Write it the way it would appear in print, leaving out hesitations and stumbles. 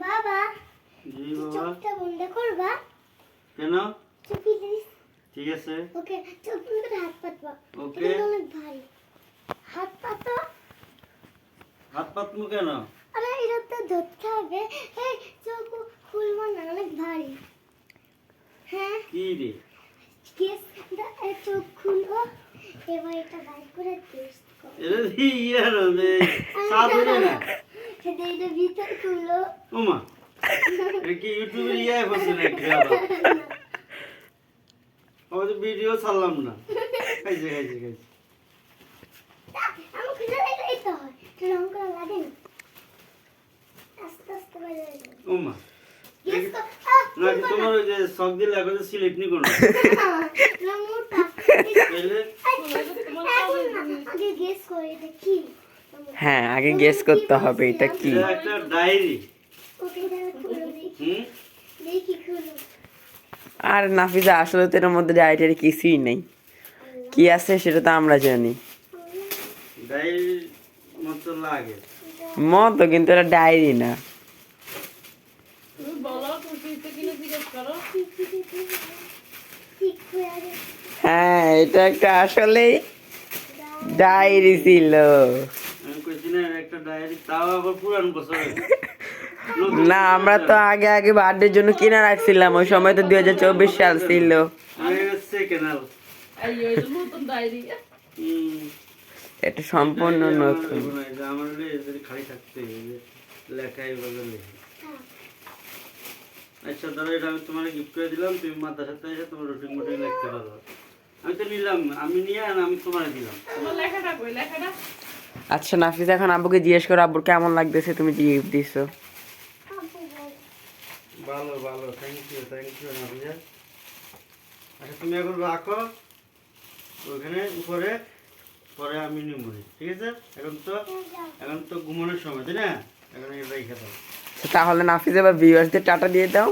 বাবা জি বাবা চোখটা বন্ধ করবা কেন চোখ প্লিজ ঠিক আছে ওকে চোখ বন্ধ করে হাত পাতবা ওকে এটা অনেক ভারী হাত পাতো হাত পাতমু কেন আরে এটা তো ধরতে হবে এই চোখ খুলবা না অনেক ভারী হ্যাঁ কি রে কেস চোখ খুলো এবার এটা বাইর করে টেস্ট করো এটা দি ইয়ার হবে সাধুরে না এটা ভিতর খুলো ওমা এটা কি ইউটিউবে ইয়া করছে নাকি আবার আমি তো ভিডিও ছাড়লাম না খাইছে আমি খুলে এই তো হয় রং করা লাগে না আস্তে আস্তে বাইরে যাবে ওমা গেস কর নাকি তোমার ওই যে শখ দিলে এখন সিলেক্ট নি করো না মোটা তাহলে আগে গেস করে এটা কি হ্যাঁ আগে গেস করতে হবে এটা কি এটা একটা ডায়েরি ওকে তাহলে খুলো দেখি দেখি খুলো আর নাফিজা আসলে তো এর মধ্যে ডায়েটের কিছুই নেই কি আছে সেটা তো আমরা জানি ডায়েরি মতো লাগে মতো কিন্তু এটা ডায়েরি না ঠিক হয়ে আছে হ্যাঁ এটা একটা আসলে ডায়েরি ছিল আমি কইছি না একটা ডায়েরি তাও আবার পুরান বছর না আমরা তো আগে আগে বার্থডের জন্য কিনে রাখছিলাম ওই সময় তো 2024 সাল ছিল সেকেন্ড এটা সম্পূর্ণ নতুন আমার খালি থাকতে লেখাই বদলে আচ্ছা ধরো এটা আমি তোমার গিফট করে দিলাম তুমি মাথার সাথে এসে তোমার রুটিন মুটিন লিখতে পারো আমি তো নিলাম আমি নিয়ে আমি তোমার দিলাম আচ্ছা নাফিজা এখন আব্বুকে জিজ্ঞেস করো আব্বুর কেমন লাগতেছে তুমি যে গিফট দিছো ভালো ভালো থ্যাংক ইউ নাফিজা আচ্ছা তুমি এখন রাখো ওখানে উপরে পরে আমি নিব ঠিক আছে এখন তো ঘুমানোর সময় তাই না এখন এটা রেখে দাও তাহলে নাফিজা বা ভিউয়ার্সদের টাটা দিয়ে দাও